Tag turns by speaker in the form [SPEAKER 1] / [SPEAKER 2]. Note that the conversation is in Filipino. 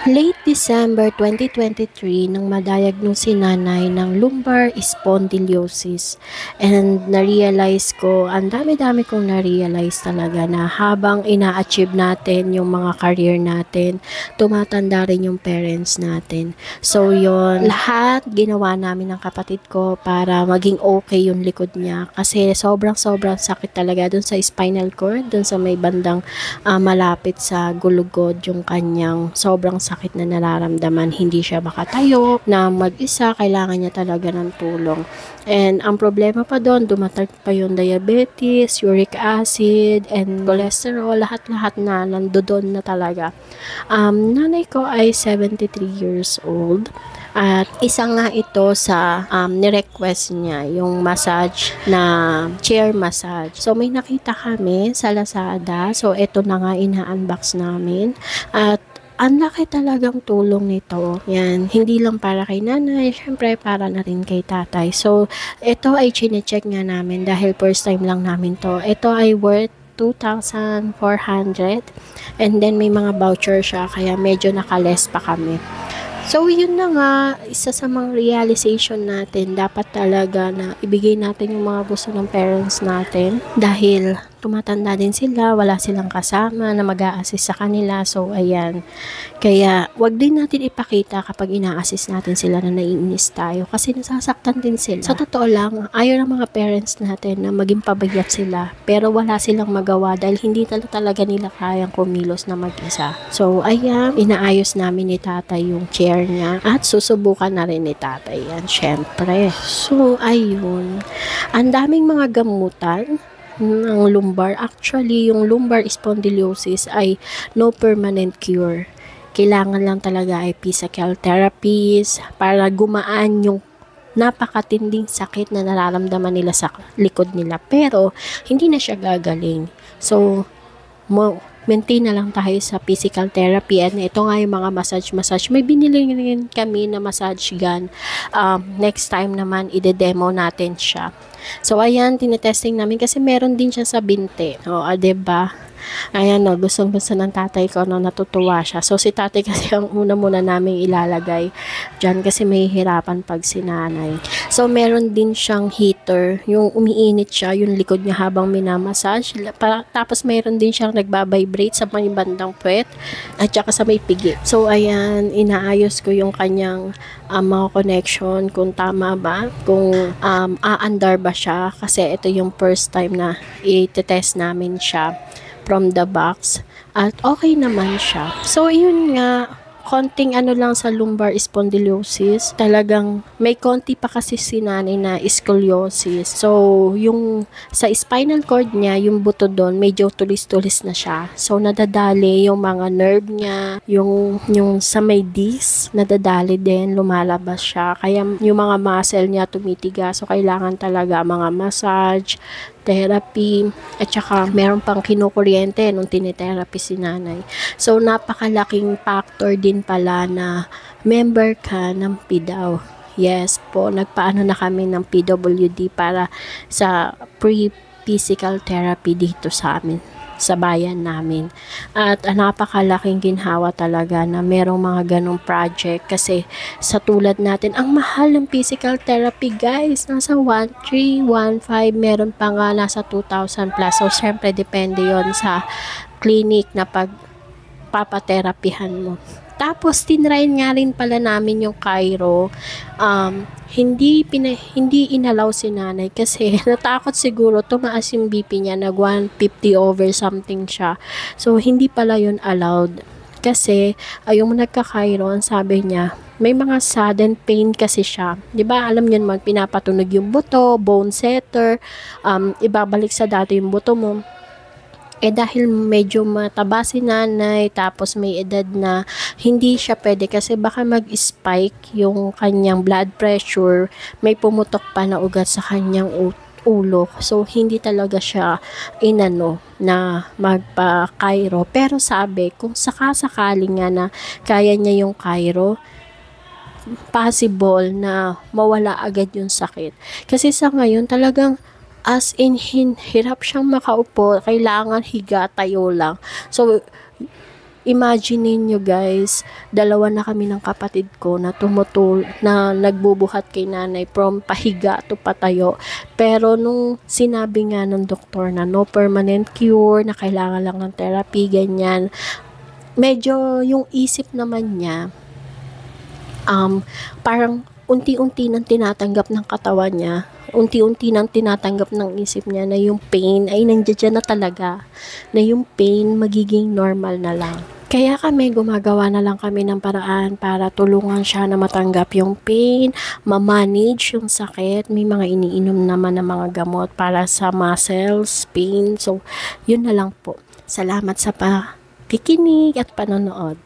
[SPEAKER 1] Late December 2023 nang ma-diagnose si nanay ng lumbar spondylosis, and na-realize ko, ang dami-dami kong na-realize talaga na habang ina-achieve natin yung mga career natin, tumatanda rin yung parents natin. So yon, lahat ginawa namin ng kapatid ko para maging okay yung likod niya kasi sobrang sakit talaga dun sa spinal cord, dun sa may bandang malapit sa gulugod yung kanyang sobrang sakit na nararamdaman. Hindi siya makatayo na mag-isa, kailangan niya talaga ng tulong. And ang problema pa doon, dumatal pa yung diabetes, uric acid, and cholesterol, lahat-lahat na nandoon na talaga. Nanay ko ay 73 years old. At isa nga ito sa ni-request niya, yung massage na chair massage. So may nakita kami sa Lazada. So ito na nga ina-unbox namin. At ang laki talagang tulong nito. Yan, hindi lang para kay nanay, syempre para na rin kay tatay. So ito ay chine-check nga namin dahil first time lang namin to. Ito ay worth 2,400 and then may mga voucher siya kaya medyo nakales pa kami. So, yun na nga, isa sa mga realization natin, dapat talaga na ibigay natin yung mga gusto ng parents natin dahil tumatanda din sila, wala silang kasama na mag-a-assist sa kanila. So, ayan. Kaya, wag din natin ipakita kapag ina-assist natin sila na naiinis tayo kasi nasasaktan din sila. Sa totoo lang, ayaw ng mga parents natin na maging pabayat sila pero wala silang magawa dahil hindi talaga nila kayang kumilos na mag-isa. So, ayan, inaayos namin ni tatay yung chair niya at susubukan na rin ni tatay yan, syempre. So, ayun. Ang daming mga gamutan ng lumbar. Actually, yung lumbar spondylosis ay no permanent cure. Kailangan lang talaga ay physical therapies para gumaan yung napakatinding sakit na nararamdaman nila sa likod nila. Pero, hindi na siya gagaling. So, maintain na lang tayo sa physical therapy. And ito nga yung mga massage. May binili rin kami na massage gun. Next time naman, ide-demo natin siya. So, ayan, tinetesting namin kasi meron din siya sa binte. O, diba? Ayan, no, gustong-gusto ng tatay ko, no, natutuwa siya. So, si tatay kasi ang una-muna namin ilalagay dyan kasi may hirapan pag sinanay. So, meron din siyang heater, yung umiinit siya, yung likod niya habang minamassage. Tapos, meron din siyang nagbabibrate sa may bandang puwet at saka sa may pigi. So, ayan, inaayos ko yung kanyang mga connection, kung tama ba, kung aandar ba siya, kasi ito yung first time na i-test namin siya from the box at okay naman siya. So yun nga, konting ano lang sa lumbar spondylosis, talagang may konti pa kasi si nanay na scoliosis. So yung sa spinal cord niya, yung buto doon medyo tulis-tulis na siya. So nadadali yung mga nerve niya, yung sa may disc, nadadali din, lumalabas siya. Kaya yung mga muscle niya tumitigas. So kailangan talaga mga massage, therapy, at saka meron pang kinukuryente nung tinitherapy si nanay. So, napakalaking factor din pala na member ka ng PDAW. Yes po, nagpaano na kami ng PWD para sa pre-physical therapy dito sa amin, sa bayan namin. At napakalaking ginhawa talaga na merong mga ganong project kasi sa tulad natin, ang mahal ng physical therapy guys, nasa 1,300, 1,500, meron pa nga nasa 2,000 plus. So syempre depende yon sa clinic na pagpapaterapihan mo. Tapos tinry nga rin pala namin yung Cairo. Hindi inalaw si nanay kasi natakot siguro, tumaas yung BP niya, nag 150 over something siya. So hindi pala yun allowed kasi yung nagka-Cairo, ang sabi niya may mga sudden pain kasi siya. 'Di ba? Alam niyo naman, pinapatunog yung buto, bone setter, ibabalik sa dati yung buto mo. Dahil medyo mataba si nanay, tapos may edad na, hindi siya pwede kasi baka mag-spike yung kanyang blood pressure, may pumutok pa na ugat sa kanyang ulo. So, hindi talaga siya inano na magpa-Cairo. Pero sabi, kung sakasakali nga na kaya niya yung Cairo, possible na mawala agad yung sakit. Kasi sa ngayon, talagang as in hirap siyang makaupo, kailangan higa, tayo lang. So Imagine niyo guys, dalawa na kami ng kapatid ko na na nagbubuhat kay nanay from pahiga to patayo. Pero nung sinabi nga ng doktor na no permanent cure, na kailangan lang ng therapy, ganyan, medyo yung isip naman niya, parang unti-unti nang tinatanggap ng katawan niya, unti-unti nang tinatanggap ng isip niya na yung pain ay nandiyan na talaga, na yung pain magiging normal na lang. Kaya kami, gumagawa na lang kami ng paraan para tulungan siya na matanggap yung pain, ma-manage yung sakit. May mga iniinom naman ng mga gamot para sa muscles, pain. So, yun na lang po. Salamat sa pakikinig at panonood.